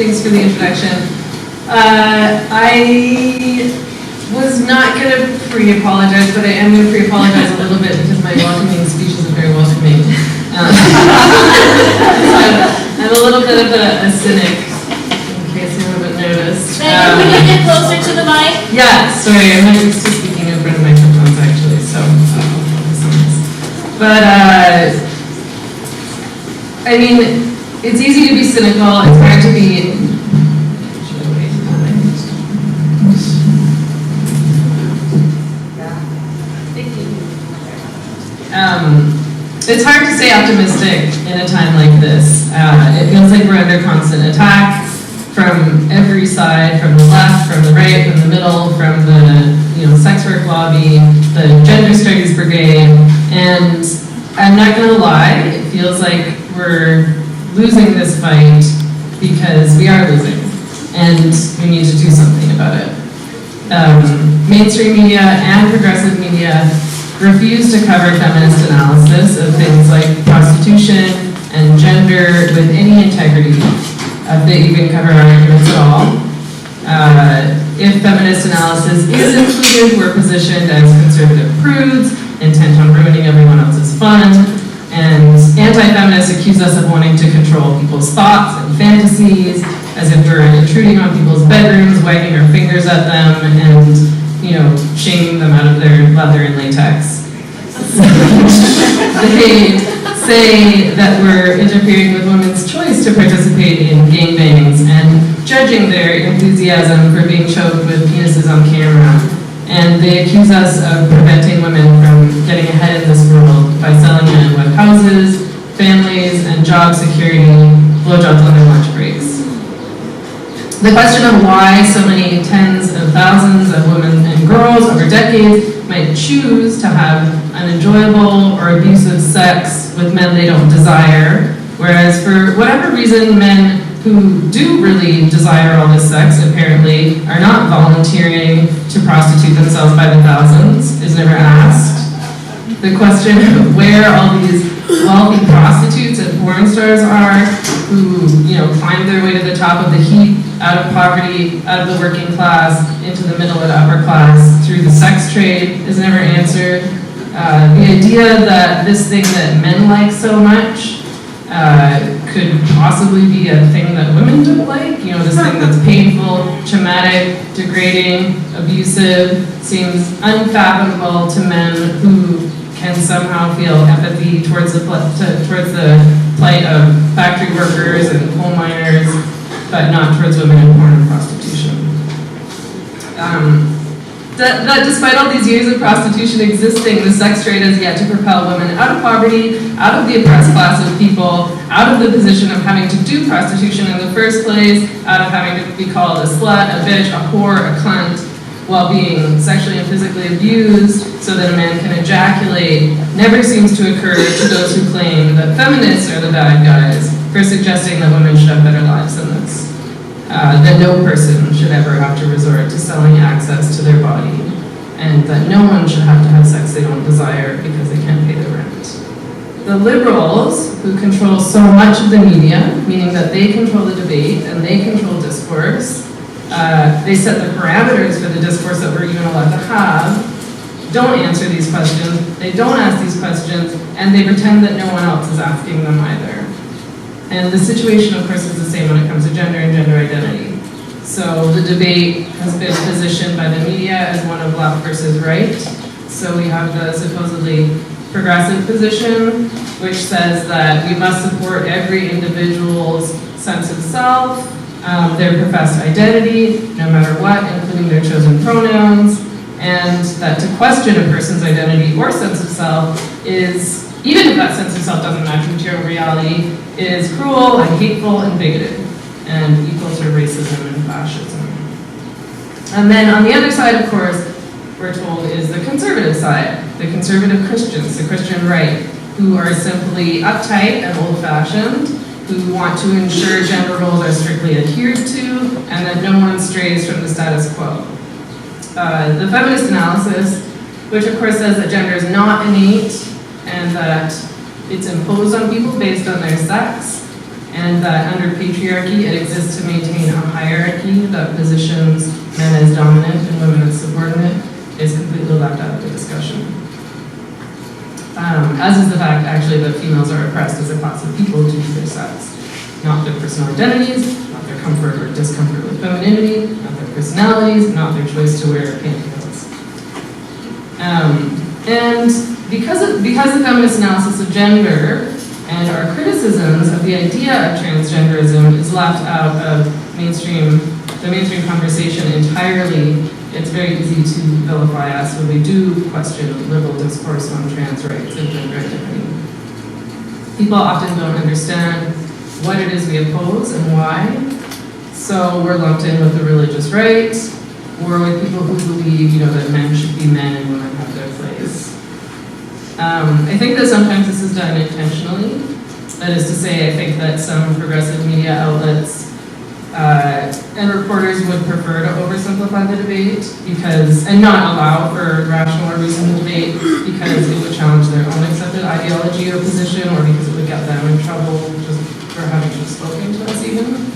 Thanks for the introduction. I was not going to pre-apologize, but I am going to pre-apologize a little bit because my welcoming speech isn't very welcoming. I'm a little bit of a cynic, in case you haven't noticed. Can you get closer to the mic? Yeah, sorry, I'm not used to speaking in front of microphones actually, so I'll focus on this. But, I mean, it's easy to be cynical, it's hard to be... It's hard to stay optimistic in a time like this. It feels like we're under constant attack from every side, from the left, from the right, from the middle, from the sex work lobby, the gender studies brigade, and I'm not going to lie, it feels like we're losing this fight because we are losing, and we need to do something about it. Mainstream media and progressive media refuse to cover feminist analysis of things like prostitution and gender with any integrity, if they even cover arguments at all. If feminist analysis is included, we're positioned as conservative prudes, intent on ruining everyone else's fun, and anti-feminists accuse us of wanting to control people's thoughts and fantasies, as if we're intruding on people's bedrooms, wagging our fingers at them, and shaming them out of their leather and latex. They say that we're interfering with women's choice to participate in gangbangs and judging their enthusiasm for being choked with penises on camera. And they accuse us of preventing women from getting ahead in this world by selling them with houses, families, and job security, blowjobs on their lunch breaks. The question of why so many tens of thousands of women and girls over decades might choose to have unenjoyable or abusive sex with men they don't desire, whereas for whatever reason men who do really desire all this sex apparently are not volunteering to prostitute themselves by the thousands, is never asked. The question of where all these wealthy prostitutes and porn stars are who, climb their way to the top of the heap, out of poverty, out of the working class, into the middle and upper class through the sex trade is never answered. The idea that this thing that men like so much could possibly be a thing that women don't like, this thing that's painful, traumatic, degrading, abusive, seems unfathomable to men who can somehow feel empathy towards the plight of factory workers and coal miners, but not towards women in porn and prostitution. That despite all these years of prostitution existing, the sex trade has yet to propel women out of poverty, out of the oppressed class of people, out of the position of having to do prostitution in the first place, out of having to be called a slut, a bitch, a whore, a cunt, while being sexually and physically abused so that a man can ejaculate, never seems to occur to those who claim that feminists are the bad guys for suggesting that women should have better lives than this. That no person should ever have to resort to selling access to their body, and that no one should have to have sex they don't desire because they can't pay their rent. The liberals, who control so much of the media, meaning that they control the debate and they control discourse, they set the parameters for the discourse that we're even allowed to have, don't answer these questions, they don't ask these questions, and they pretend that no one else is asking them either. And the situation, of course, is the same when it comes to gender and gender identity. So the debate has been positioned by the media as one of left versus right. So we have the supposedly progressive position, which says that we must support every individual's sense of self, their professed identity, no matter what, including their chosen pronouns, and that to question a person's identity or sense of self is, even if that sense of self doesn't match material reality, is cruel and hateful and bigoted, and equal to racism and fascism. And then on the other side, of course, we're told is the conservative side, the conservative Christians, the Christian right, who are simply uptight and old-fashioned, who want to ensure gender roles are strictly adhered to, and that no one strays from the status quo. The feminist analysis, which of course says that gender is not innate, and that it's imposed on people based on their sex, and that under patriarchy, it exists to maintain a hierarchy that positions men as dominant and women as subordinate, is completely left out of the discussion. As is the fact, actually, that females are oppressed as a class of people due to their sex. Not their personal identities, not their comfort or discomfort with femininity, not their personalities, not their choice to wear pantyhose. And because of the feminist analysis of gender and our criticisms of the idea of transgenderism is left out of the mainstream conversation entirely, it's very easy to vilify us when we do question liberal discourse on trans rights and gender identity. People often don't understand what it is we oppose and why, so we're lumped in with the religious right, or with people who believe, that men should be men and women have their place. I think that sometimes this is done intentionally. That is to say, I think that some progressive media outlets and reporters would prefer to oversimplify the debate and not allow for rational or reasonable debate because it would challenge their own accepted ideology or position, or because it would get them in trouble just for having spoken to us even.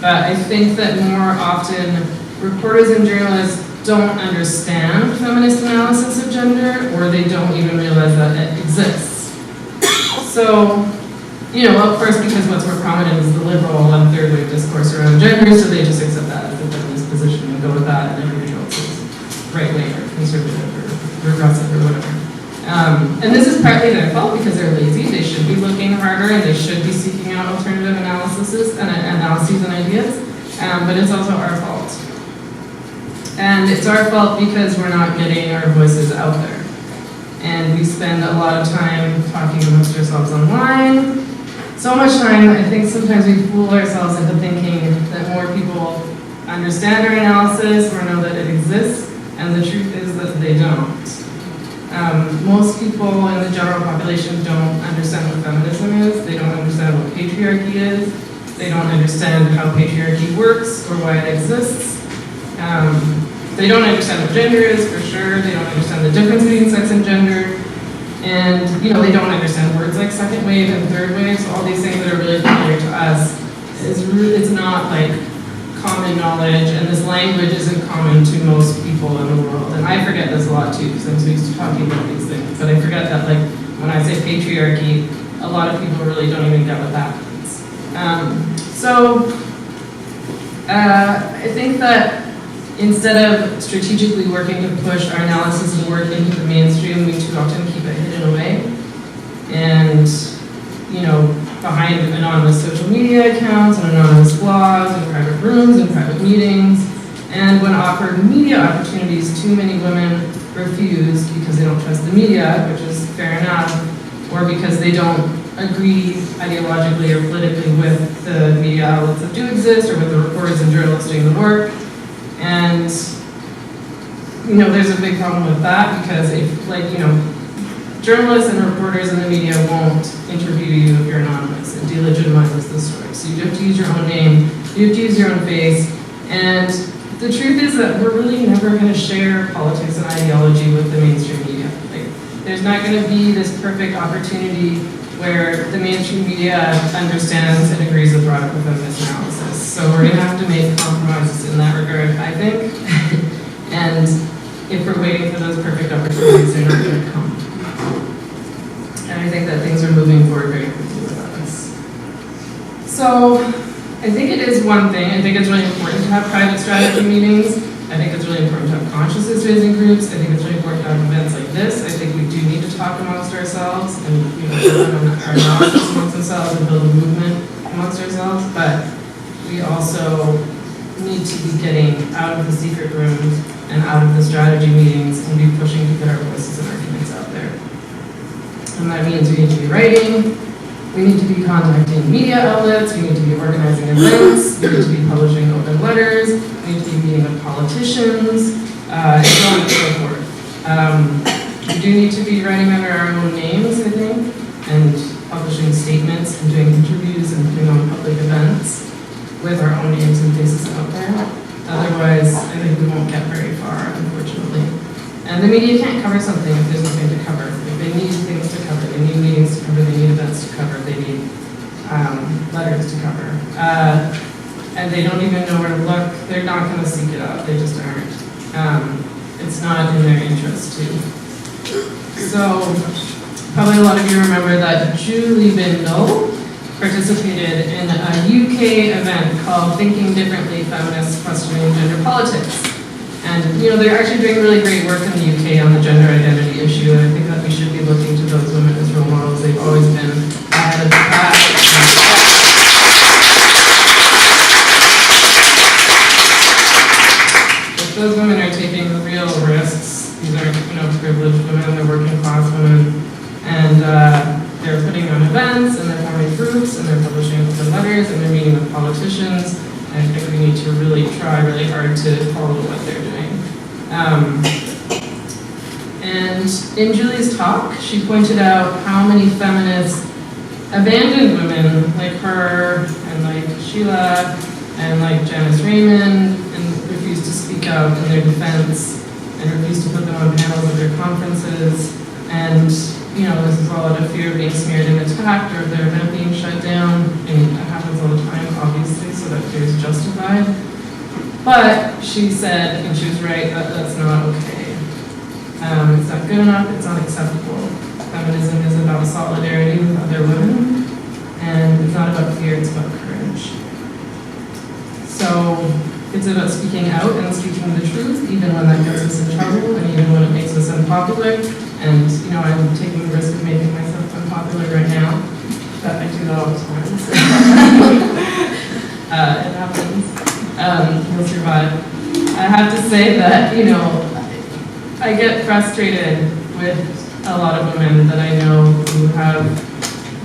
But I think that more often reporters and journalists don't understand feminist analysis of gender, or they don't even realize that it exists. So, of course, because what's more prominent is the liberal and third wave discourse around gender, so they just accept that as the feminist position and go with that, and everybody else is right wing or conservative or progressive or whatever. And this is partly their fault because they're lazy. They should be looking harder and they should be seeking out alternative analyses and ideas. But it's also our fault. And it's our fault because we're not getting our voices out there. And we spend a lot of time talking amongst ourselves online. So much time, I think sometimes we fool ourselves into thinking that more people understand our analysis or know that it exists, and the truth is that they don't. Most people in the general population don't understand what feminism is, they don't understand what patriarchy is, they don't understand how patriarchy works or why it exists. They don't understand what gender is, for sure, they don't understand the difference between sex and gender, and they don't understand words like second wave and third wave, so all these things that are really familiar to us, it's not like common knowledge, and this language isn't common to most people in the world. And I forget this a lot too, because I'm so used to talking about these things. But I forget that, when I say patriarchy, a lot of people really don't even get what that means. I think that instead of strategically working to push our analysis and work into the mainstream, we too often keep it hidden away. And, behind anonymous social media accounts and anonymous blogs and private rooms and private meetings. And when offered media opportunities, too many women refuse because they don't trust the media, which is fair enough, or because they don't agree ideologically or politically with the media outlets that do exist or with the reporters and journalists doing the work. And, there's a big problem with that because journalists and reporters in the media won't interview you if you're anonymous. It delegitimizes the story. So you have to use your own name, you have to use your own face, and the truth is that we're really never going to share politics and ideology with the mainstream media. There's not going to be this perfect opportunity where the mainstream media understands and agrees with radical feminist analysis. So we're going to have to make compromises in that regard, I think. And if we're waiting for those perfect opportunities, they're not going to come. And I think that things are moving forward very quickly with us. So I think it is one thing. I think it's really important to have private strategy meetings. I think it's really important to have consciousness raising groups. I think it's really important to have events like this. I think we do need to talk amongst ourselves and build on our analysis amongst ourselves and build a movement amongst ourselves. But we also need to be getting out of the secret rooms and out of the strategy meetings and be pushing to get our voices and arguments out there. And that means we need to be writing, we need to be contacting media outlets, we need to be organizing events, we need to be publishing open letters, we need to be meeting with politicians, and so on and so forth. We do need to be writing under our own names, I think, and publishing statements and doing interviews and putting on public events with our own names and faces out there. Otherwise, I think we won't get very far, unfortunately. And the media can't cover something if there's nothing to cover. They need things to cover, they need meetings to cover, they need events to cover, they need and they don't even know where to look, they're not going to seek it out. They just aren't. It's not in their interest to. So, probably a lot of you remember that Julie Bindel participated in a UK event called Thinking Differently, Feminists Questioning Gender Politics. And, they're actually doing really great work in the UK on the gender identity issue, and I think that we should be looking to those women as role models. They've always been ahead of the pack. If those women are taking real risks, these aren't, privileged women, they're working class women, and they're putting on events, and they're forming groups, and they're publishing open letters, and they're meeting with politicians. I think we need to really try really hard to follow what they're doing. And in Julie's talk, she pointed out how many feminists abandoned women like her, and like Sheila, and like Janice Raymond, and refused to speak out in their defense, and refused to put them on panels at their conferences. And this is all out of fear of being smeared and attacked, or their event being shut down. And that happens all the time, obviously, so that fear is justified. But she said, and she was right, that that's not okay. It's not good enough, it's unacceptable. Feminism is about solidarity with other women, and it's not about fear, it's about courage. So it's about speaking out and speaking the truth, even when that gets us in trouble, and even when it makes us unpopular. And, I'm taking the risk of making myself unpopular right now, but I do that all the time. So. It happens. You'll survive. I have to say that, I get frustrated with a lot of women that I know who have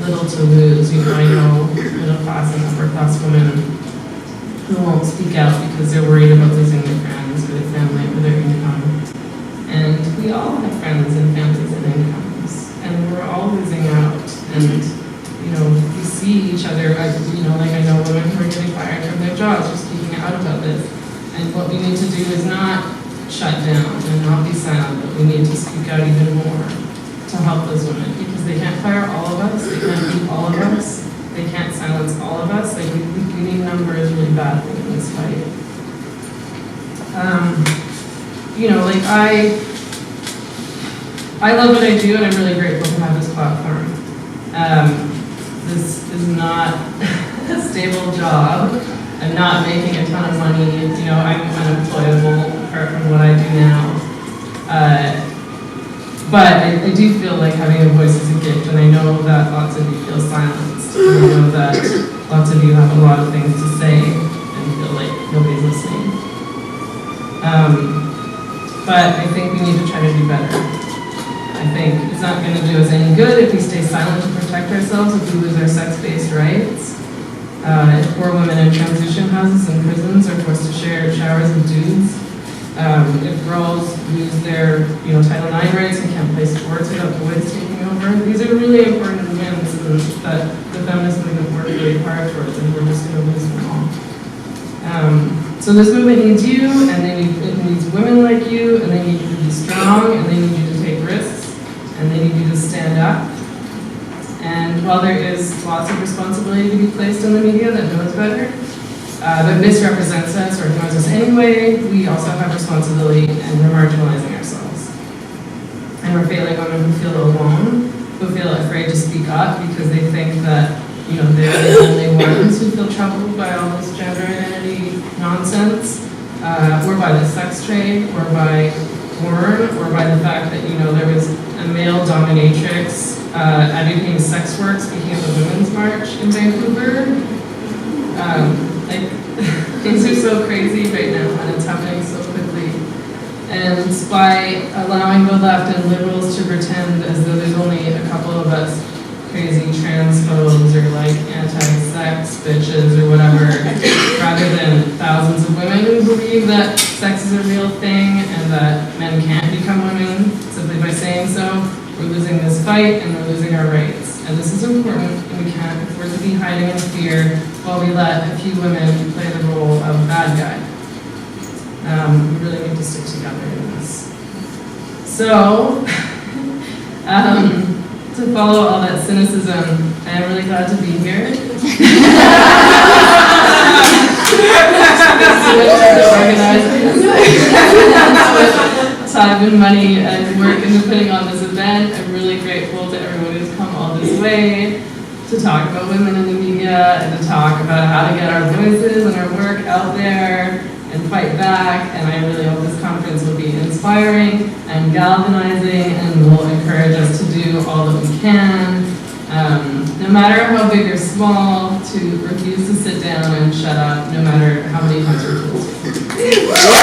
little to lose. I know middle class and upper class women who won't speak out because they're worried about losing their friends or their family or their income. And we all have friends and families and incomes, and we're all losing out. And we see each other. I know women who are getting fired from their jobs for speaking out about this. And what we need to do is not shut down and not be silent, but we need to speak out even more to help those women, because they can't fire all of us, they can't beat all of us, they can't silence all of us. Like, we need numbers really badly in this fight. I love what I do, and I'm really grateful to have this platform. This is not a stable job. I'm not making a ton of money. I'm unemployable apart from what I do now. But I do feel like having a voice is a gift, and I know that lots of you feel silenced. And I know that lots of you have a lot of things to say and feel like nobody's listening. But I think we need to try to do better. I think it's not going to do us any good if we stay silent to protect ourselves, if we lose our sex-based rights. If poor women in transition houses and prisons are forced to share showers with dudes. If girls lose their Title IX rights and can't play sports without boys taking over. These are really important wins that the feminist movement worked really hard towards, and we're just going to lose them all. So this movement needs you, and it needs women like you, and they need you to be strong, and they need you to take risks, and they need you to stand up. And while there is lots of responsibility to be placed on the media that knows better, but misrepresents us or ignores us anyway, we also have responsibility, and we're marginalizing ourselves. And we're failing women who feel alone, who feel afraid to speak up because they think that they're the only ones who feel troubled by all this gender identity nonsense, or by the sex trade, or by porn, or by the fact that there was a male dominatrix editing sex work, speaking of the Women's March in Vancouver. Things are so crazy right now, and it's happening so quickly. And by allowing the left and liberals to pretend as though there's only a couple of us crazy transphobes or anti-sex bitches or whatever, rather than thousands of women who believe that sex is a real thing and that men can't become women simply by saying so, we're losing this fight and we're losing our rights. And this is important, and we can't afford to be hiding in fear while we let a few women play the role of bad guy. We really need to stick together in this. So, to follow all that cynicism, I am really glad to be here. Time and money and work into putting on this event. I'm really grateful to everyone who's come all this way to talk about women in the media and to talk about how to get our voices and our work out there and fight back. And I really hope this conference will be inspiring and galvanizing and will encourage us to do all that we can, no matter how big or small, to refuse to sit down and shut up, no matter how many times we're told to.